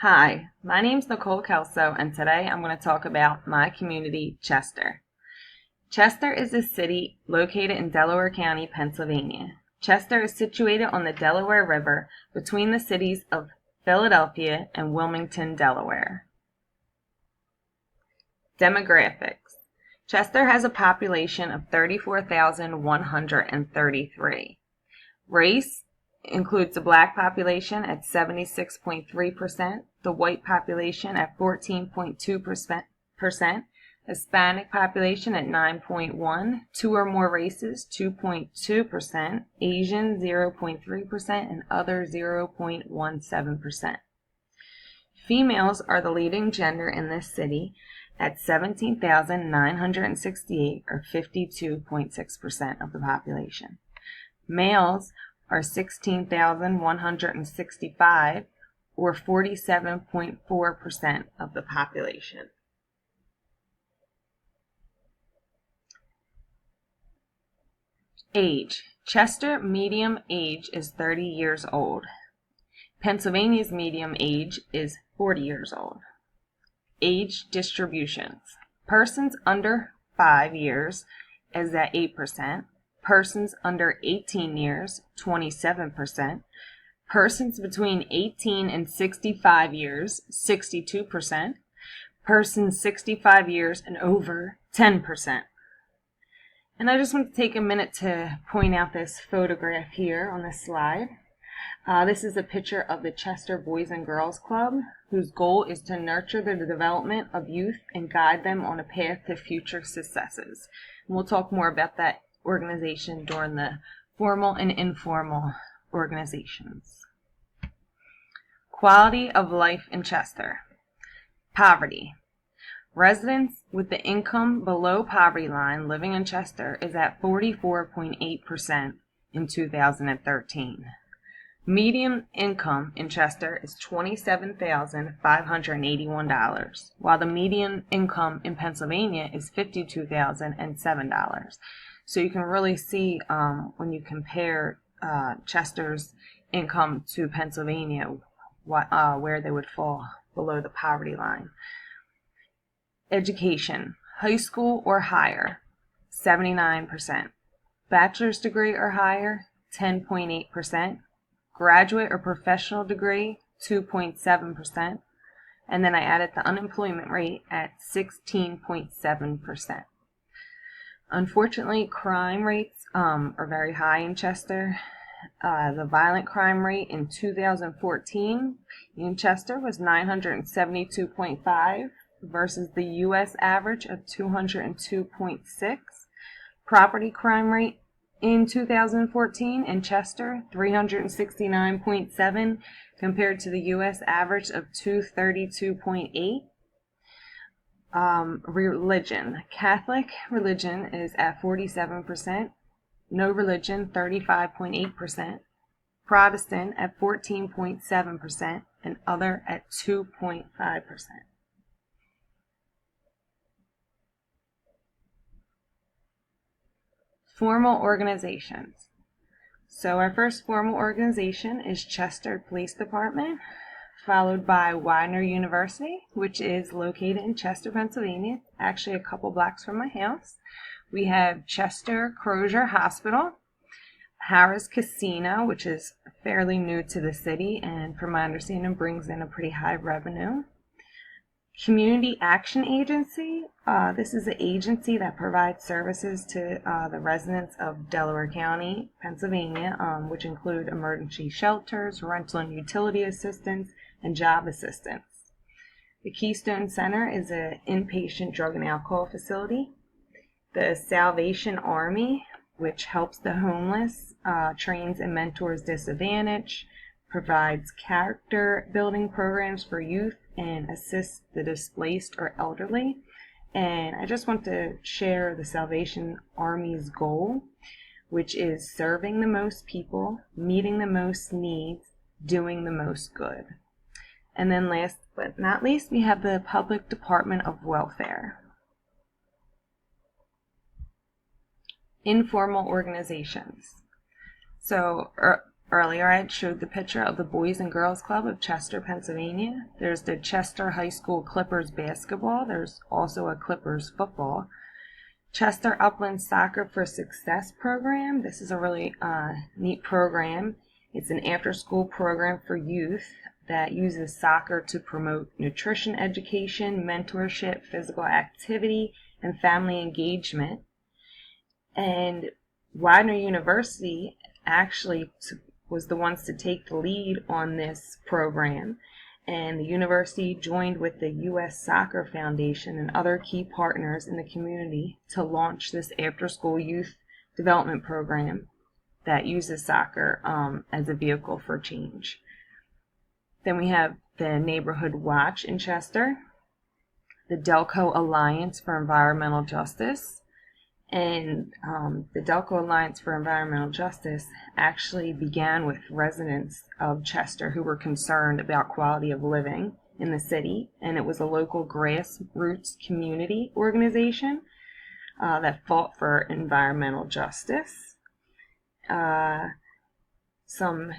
Hi, my name's Nicole Kelso, and today I'm going to talk about my community, Chester. Chester is a city located in Delaware County, Pennsylvania. Chester is situated on the Delaware River between the cities of Philadelphia and Wilmington, Delaware. Demographics. Chester has a population of 34,133. Race includes the black population at 76.3%, the white population at 14.2%, Hispanic population at 9.1%, two or more races 2.2%, Asian 0.3%, and other 0.17%. Females are the leading gender in this city at 17,968, or 52.6% of the population. Males are 16,165, or 47.4% of the population. Age. Chester medium age is 30 years old. Pennsylvania's medium age is 40 years old. Age distributions. Persons under 5 years is at 8%. Persons under 18 years, 27%. Persons between 18 and 65 years, 62%. Persons 65 years and over, 10%. And I just want to take a minute to point out this photograph here on this slide. This is a picture of the Chester Boys and Girls Club, whose goal is to nurture the development of youth and guide them on a path to future successes. And we'll talk more about that organization during the formal and informal organizations. Quality of life in Chester. Poverty. Residents with the income below poverty line living in Chester is at 44.8% in 2013. Median income in Chester is $27,581, while the median income in Pennsylvania is $52,007. So you can really see when you compare Chester's income to Pennsylvania, where they would fall below the poverty line. Education. High school or higher, 79%. Bachelor's degree or higher, 10.8%. Graduate or professional degree, 2.7%. And then I added the unemployment rate at 16.7%. Unfortunately, crime rates are very high in Chester. The violent crime rate in 2014 in Chester was 972.5 versus the U.S. average of 202.6. Property crime rate in 2014 in Chester, 369.7 compared to the U.S. average of 232.8. Religion. Catholic religion is at 47%, no religion 35.8%, Protestant at 14.7%, and other at 2.5%. Formal organizations. So our first formal organization is Chester Police Department, followed by Widener University, which is located in Chester, Pennsylvania, actually a couple blocks from my house. We have Chester Crozier Hospital, Harrah's Casino, which is fairly new to the city and from my understanding brings in a pretty high revenue. Community Action Agency. This is an agency that provides services to the residents of Delaware County, Pennsylvania, which include emergency shelters, rental and utility assistance, and job assistance. The Keystone Center is an inpatient drug and alcohol facility. The Salvation Army, which helps the homeless, trains and mentors disadvantaged, provides character building programs for youth, and assists the displaced or elderly. And I just want to share the Salvation Army's goal, which is serving the most people, meeting the most needs, doing the most good. And then last but not least, we have the Public Department of Welfare. Informal organizations. So Earlier I had showed the picture of the Boys and Girls Club of Chester, Pennsylvania. There's the Chester High School Clippers basketball. There's also a Clippers football. Chester Upland Soccer for Success program. This is a really neat program. It's an after-school program for youth that uses soccer to promote nutrition education, mentorship, physical activity, and family engagement. And Widener University actually was the ones to take the lead on this program. And the university joined with the U.S. Soccer Foundation and other key partners in the community to launch this after-school youth development program that uses soccer as a vehicle for change. Then we have the Neighborhood Watch in Chester, the Delco Alliance for Environmental Justice. And the Delco Alliance for Environmental Justice actually began with residents of Chester who were concerned about quality of living in the city. And it was a local grassroots community organization that fought for environmental justice. Some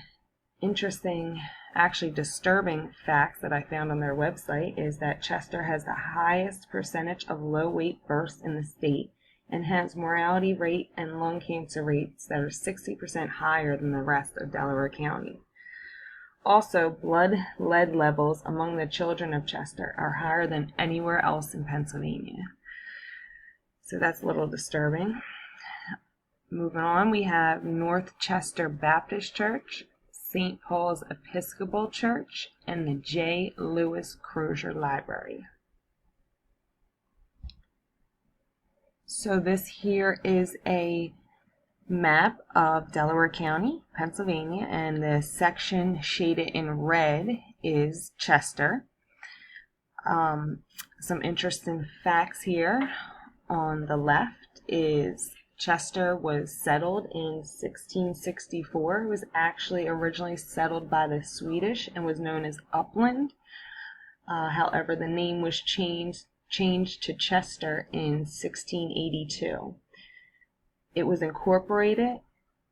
interesting, actually disturbing facts that I found on their website is that Chester has the highest percentage of low-weight births in the state and has mortality rate and lung cancer rates that are 60% higher than the rest of Delaware County. Also, blood lead levels among the children of Chester are higher than anywhere else in Pennsylvania. So that's a little disturbing. Moving on, we have North Chester Baptist Church, St. Paul's Episcopal Church, and the J. Lewis Crozier Library. So this here is a map of Delaware County, Pennsylvania, and the section shaded in red is Chester. Some interesting facts here. On the left is Chester was settled in 1664. It was actually originally settled by the Swedish and was known as Upland. However, the name was changed to Chester in 1682. It was incorporated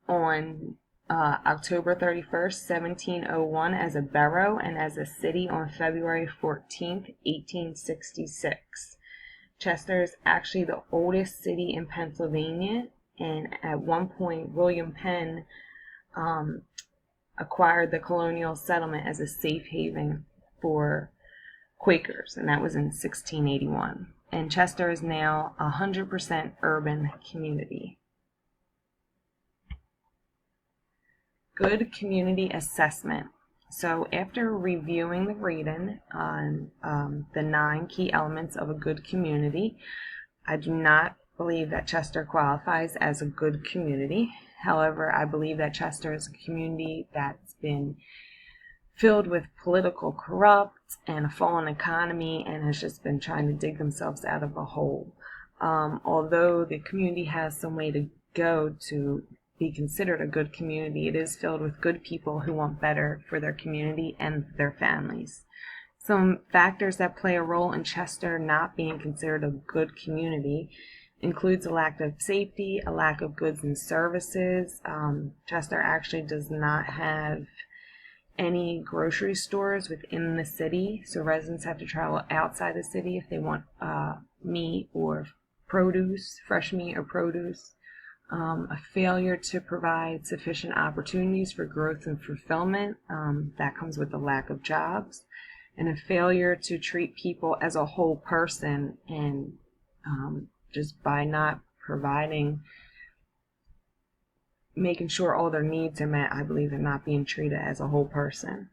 on October 31st, 1701 as a borough and as a city on February 14th, 1866. Chester is actually the oldest city in Pennsylvania, and at one point William Penn acquired the colonial settlement as a safe haven for Quakers, and that was in 1681. And Chester is now a 100% urban community. Good community assessment. So after reviewing the reading on the 9 key elements of a good community, I do not believe that Chester qualifies as a good community. However, I believe that Chester is a community that's been filled with political corrupt and a fallen economy and has just been trying to dig themselves out of a hole. Although the community has some way to go to be considered a good community, it is filled with good people who want better for their community and their families. Some factors that play a role in Chester not being considered a good community includes a lack of safety, a lack of goods and services. Chester actually does not have any grocery stores within the city, so residents have to travel outside the city if they want meat or produce, fresh meat or produce. A failure to provide sufficient opportunities for growth and fulfillment, that comes with a lack of jobs, and a failure to treat people as a whole person, and just by not providing, making sure all their needs are met, I believe they're not being treated as a whole person.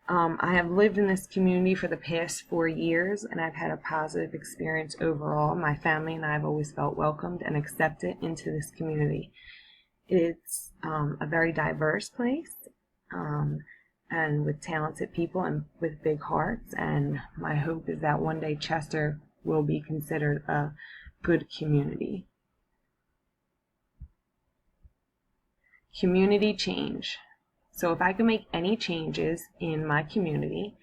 I have lived in this community for the past 4 years, and I've had a positive experience overall. My family and I have always felt welcomed and accepted into this community. It's a very diverse place, and with talented people and with big hearts, and my hope is that one day Chester will be considered a good community. Community change. So if I could make any changes in my community,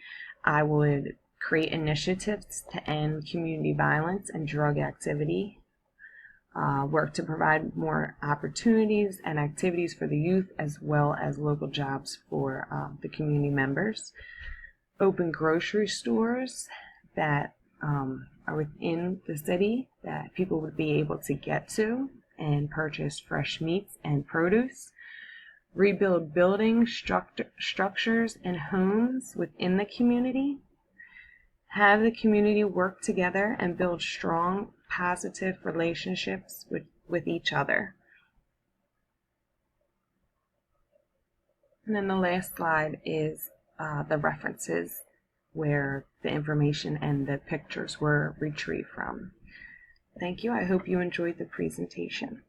I would create initiatives to end community violence and drug activity. work to provide more opportunities and activities for the youth as well as local jobs for the community members. Open grocery stores that are within the city that people would be able to get to and purchase fresh meats and produce. Rebuild buildings, structures, and homes within the community. Have the community work together and build strong, positive relationships with each other. And then the last slide is the references where the information and the pictures were retrieved from. Thank you. I hope you enjoyed the presentation.